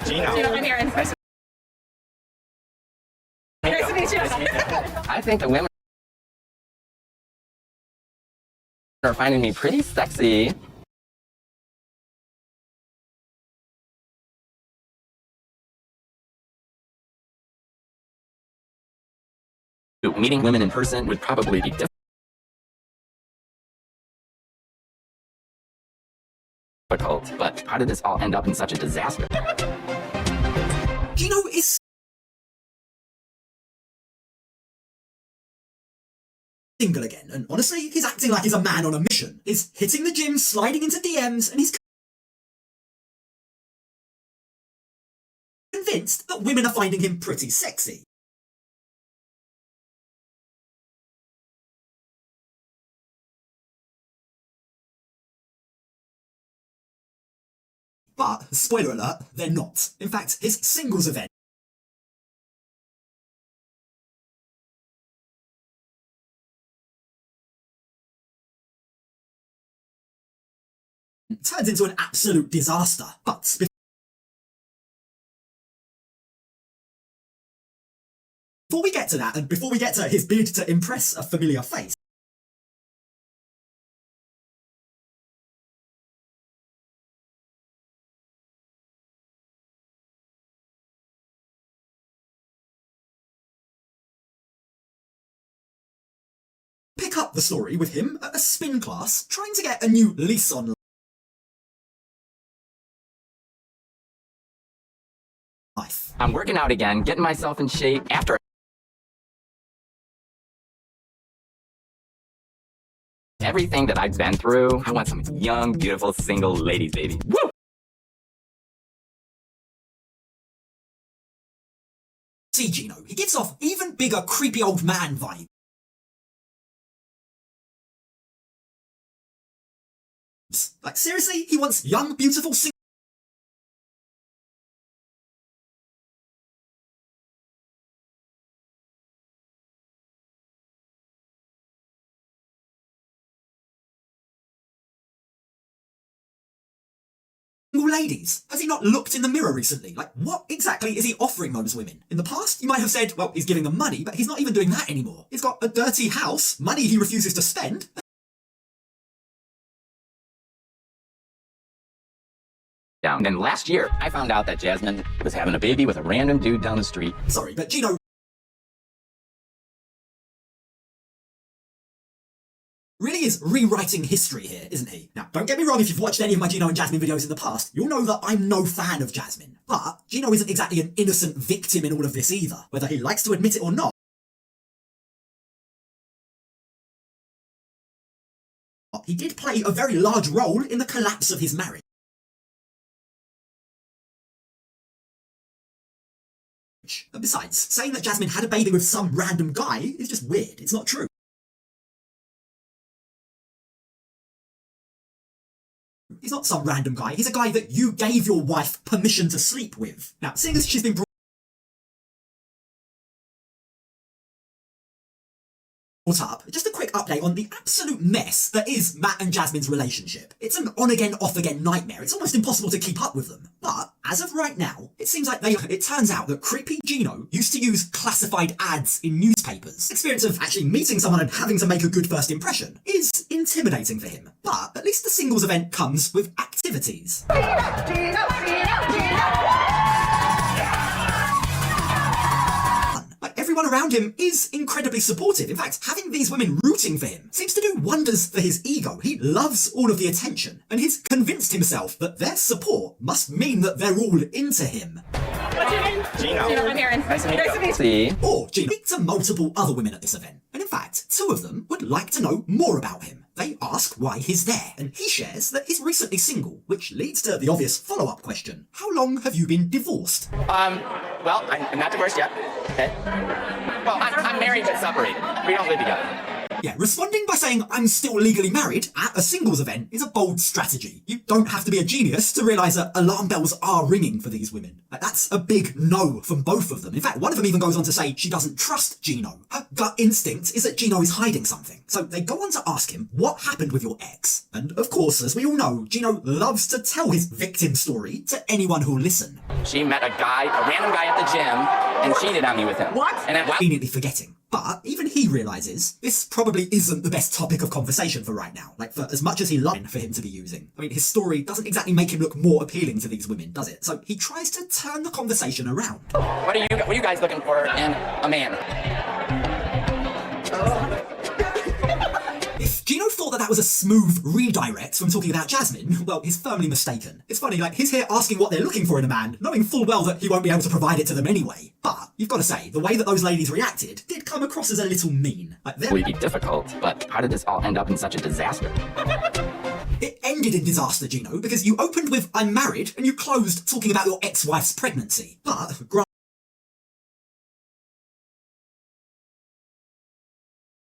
Gino. Gino, I'm here. Nice Nice to meet you. Nice to meet you. I think the women are finding me pretty sexy. Meeting women in person would probably be difficult, but how did this all end up in such a disaster? Gino is single again, and honestly, he's acting like he's a man on a mission. He's hitting the gym, sliding into DMs, and he's convinced that women are finding him pretty sexy. But, spoiler alert, they're not. In fact, his singles event turns into an absolute disaster. But before we get to that, and before we get to his bid to impress a familiar face, pick up the story with him at a spin class, trying to get a new lease on life. I'm working out again, getting myself in shape after everything that I've been through. I want some young, beautiful, single ladies, baby. Woo! See Gino, he gives off even bigger creepy old man vibes. Like seriously, he wants young, beautiful, single ladies. Has he not looked in the mirror recently? Like, what exactly is he offering those women? In the past, you might have said, well, he's giving them money, but he's not even doing that anymore. He's got a dirty house, money he refuses to spend. And then last year, I found out that Jasmine was having a baby with a random dude down the street. Sorry, but Gino really is rewriting history here, isn't he? Now, don't get me wrong, if you've watched any of my Gino and Jasmine videos in the past, you'll know that I'm no fan of Jasmine. But Gino isn't exactly an innocent victim in all of this either, whether he likes to admit it or not. He did play a very large role in the collapse of his marriage. And besides, saying that Jasmine had a baby with some random guy is just weird. It's not true. He's not some random guy. He's a guy that you gave your wife permission to sleep with. Now, seeing as she's been brought up, just a quick update on the absolute mess that is Matt and Jasmine's relationship. It's an on-again, off-again nightmare. It's almost impossible to keep up with them. But, as of right now, it seems like it turns out that creepy Gino used to use classified ads in newspapers. The experience of actually meeting someone and having to make a good first impression is intimidating for him. But, at least the singles event comes with activities. Everyone around him is incredibly supportive. In fact, having these women rooting for him seems to do wonders for his ego. He loves all of the attention, and he's convinced himself that their support must mean that they're all into him. What's your name? Gino. Gino, I'm here. Nice to meet you. See. Or Gino speaks to multiple other women at this event, and in fact, two of them would like to know more about him. They ask why he's there, and he shares that he's recently single, which leads to the obvious follow-up question. How long have you been divorced? Well, I'm not divorced yet. Okay. Well, I'm married but separated. We don't live together. Yeah, responding by saying I'm still legally married at a singles event is a bold strategy. You don't have to be a genius to realise that alarm bells are ringing for these women. That's a big no from both of them. In fact, one of them even goes on to say she doesn't trust Gino. Her gut instinct is that Gino is hiding something. So they go on to ask him, what happened with your ex? And of course, as we all know, Gino loves to tell his victim story to anyone who'll listen. she met a random guy at the gym, and cheated on me with him. What? And then, Conveniently forgetting. But even he realizes this probably isn't the best topic of conversation for right now. Like, for as much as he loved for him to be using. I mean, his story doesn't exactly make him look more appealing to these women, does it? So he tries to turn the conversation around. what are you guys looking for in a man? If Gino thought that was a smooth redirect from talking about Jasmine, well, he's firmly mistaken. It's funny, like, he's here asking what they're looking for in a man, knowing full well that he won't be able to provide it to them anyway. But, you've got to say, the way that those ladies reacted did come across as a little mean. Like, It would be difficult, but how did this all end up in such a disaster? it ended in disaster, Gino, because you opened with, "I'm married," and you closed talking about your ex-wife's pregnancy. But,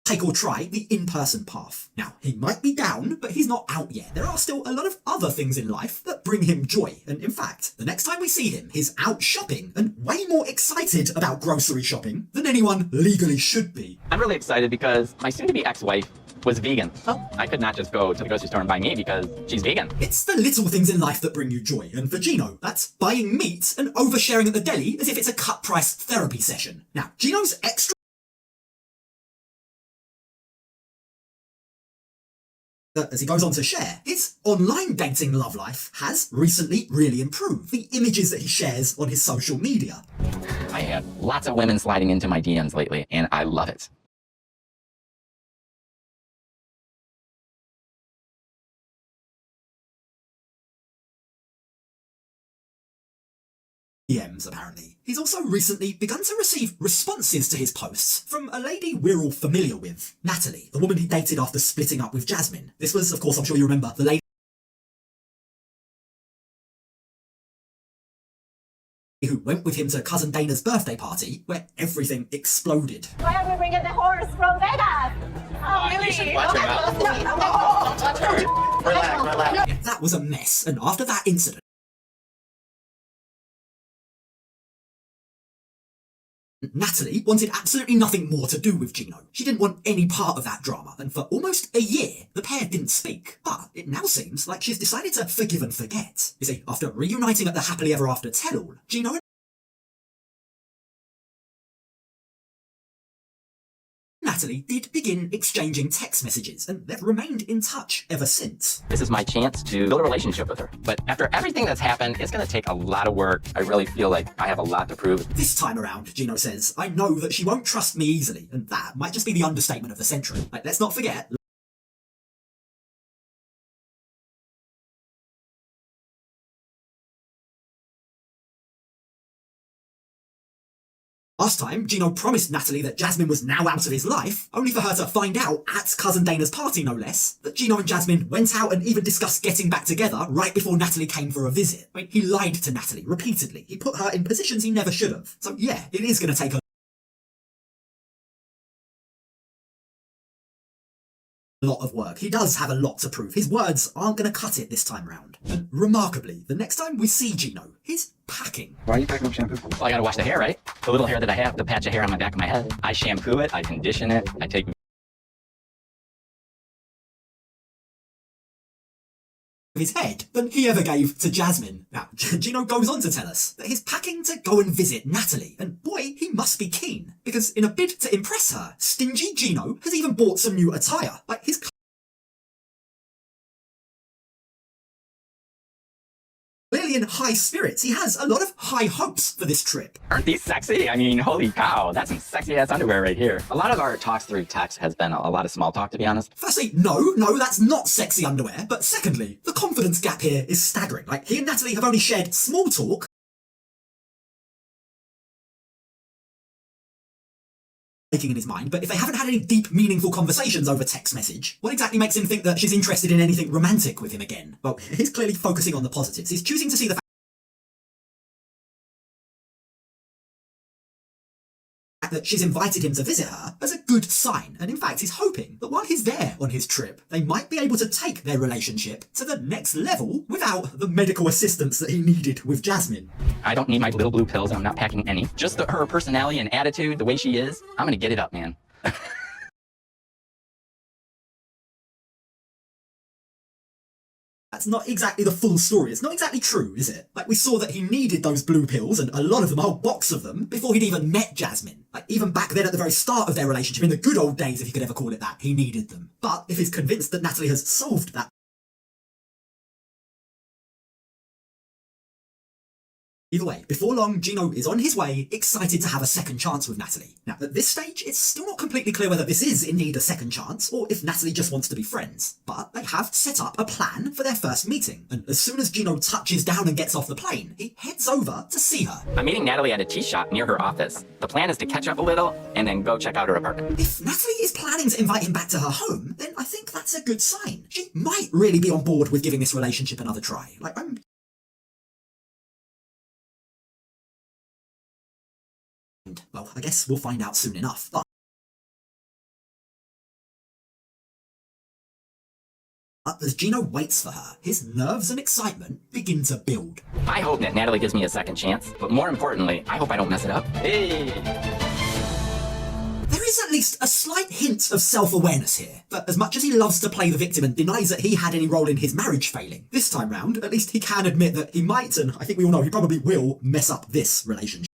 take or try the in-person path. Now, he might be down, but he's not out yet. There are still a lot of other things in life that bring him joy. And in fact, the next time we see him, he's out shopping and way more excited about grocery shopping than anyone legally should be. I'm really excited because my soon-to-be ex-wife was vegan. Oh. I could not just go to the grocery store and buy meat because she's vegan. It's the little things in life that bring you joy. And for Gino, that's buying meat and oversharing at the deli as if it's a cut-price therapy session. Now, Gino's extra as he goes on to share, his online dating love life has recently really improved. The images that he shares on his social media. I had lots of women sliding into my DMs lately, and I love it. DMs, apparently. He's also recently begun to receive responses to his posts from a lady we're all familiar with, Natalie, the woman he dated after splitting up with Jasmine. This was, of course, I'm sure you remember, the lady who went with him to cousin Dana's birthday party, where everything exploded. Why are we bringing the horse from Vegas? Oh, really? You should watch her mouth. Don't touch her. Relax. That was a mess, and after that incident, Natalie wanted absolutely nothing more to do with Gino. She didn't want any part of that drama, and for almost a year, the pair didn't speak. But it now seems like she's decided to forgive and forget. You see, after reuniting at the happily ever after tell-all, Gino and Natalie did begin exchanging text messages, and they've remained in touch ever since. This is my chance to build a relationship with her. But after everything that's happened, it's going to take a lot of work. I really feel like I have a lot to prove. This time around, Gino says, I know that she won't trust me easily, and that might just be the understatement of the century. Like, let's not forget, last time, Gino promised Natalie that Jasmine was now out of his life, only for her to find out, at cousin Dana's party no less, that Gino and Jasmine went out and even discussed getting back together right before Natalie came for a visit. I mean, he lied to Natalie repeatedly. He put her in positions he never should have. So yeah, it is going to take a lot of work. He does have a lot to prove. His words aren't going to cut it this time round. And remarkably, the next time we see Gino, he's packing. Why are you packing up shampoo? Well, I gotta wash the hair, right? The little hair that I have, the patch of hair on my back of my head. I shampoo it, I condition it, I take his head than he ever gave to Jasmine. Now, Gino goes on to tell us that he's packing to go and visit Natalie, and boy, he must be keen, because in a bid to impress her, stingy Gino has even bought some new attire. Like, his clearly in high spirits. He has a lot of high hopes for this trip. Aren't these sexy? I mean, holy cow, that's some sexy ass underwear right here. A lot of our talks through text has been a lot of small talk, to be honest. Firstly, no, that's not sexy underwear. But secondly, the confidence gap here is staggering. Like, he and Natalie have only shared small talk, in his mind, but if they haven't had any deep, meaningful conversations over text message, what exactly makes him think that she's interested in anything romantic with him again? Well, he's clearly focusing on the positives. He's choosing to see the fact that she's invited him to visit her as a good sign, and in fact he's hoping that while he's there on his trip, they might be able to take their relationship to the next level without the medical assistance that he needed with Jasmine. I don't need my little blue pills, I'm not packing any. Just her personality and attitude, the way she is, I'm gonna get it up, man. That's not exactly the full story. It's not exactly true, is it? Like, we saw that he needed those blue pills, and a lot of them, a whole box of them, before he'd even met Jasmine. Like, even back then at the very start of their relationship, in the good old days, if you could ever call it that, he needed them. But if he's convinced that Natalie has solved that, either way, before long, Gino is on his way, excited to have a second chance with Natalie. Now, at this stage, it's still not completely clear whether this is indeed a second chance, or if Natalie just wants to be friends. But they have set up a plan for their first meeting, and as soon as Gino touches down and gets off the plane, he heads over to see her. I'm meeting Natalie at a tea shop near her office. The plan is to catch up a little and then go check out her apartment. If Natalie is planning to invite him back to her home, then I think that's a good sign. She might really be on board with giving this relationship another try. Like, well, I guess we'll find out soon enough. But as Gino waits for her, his nerves and excitement begin to build. I hope that Natalie gives me a second chance, but more importantly, I hope I don't mess it up. Hey! There is at least a slight hint of self-awareness here, but as much as he loves to play the victim and denies that he had any role in his marriage failing, this time round, at least he can admit that he might, and I think we all know he probably will, mess up this relationship.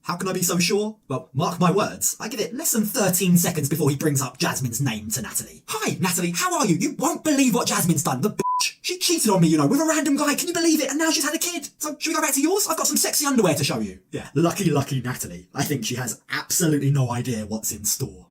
How can I be so sure? Well, mark my words, I give it less than 13 seconds before he brings up Jasmine's name to Natalie. Hi, Natalie, how are you? You won't believe what Jasmine's done, the bitch. She cheated on me, you know, with a random guy, can you believe it? And now she's had a kid. So, should we go back to yours? I've got some sexy underwear to show you. Yeah, lucky Natalie. I think she has absolutely no idea what's in store.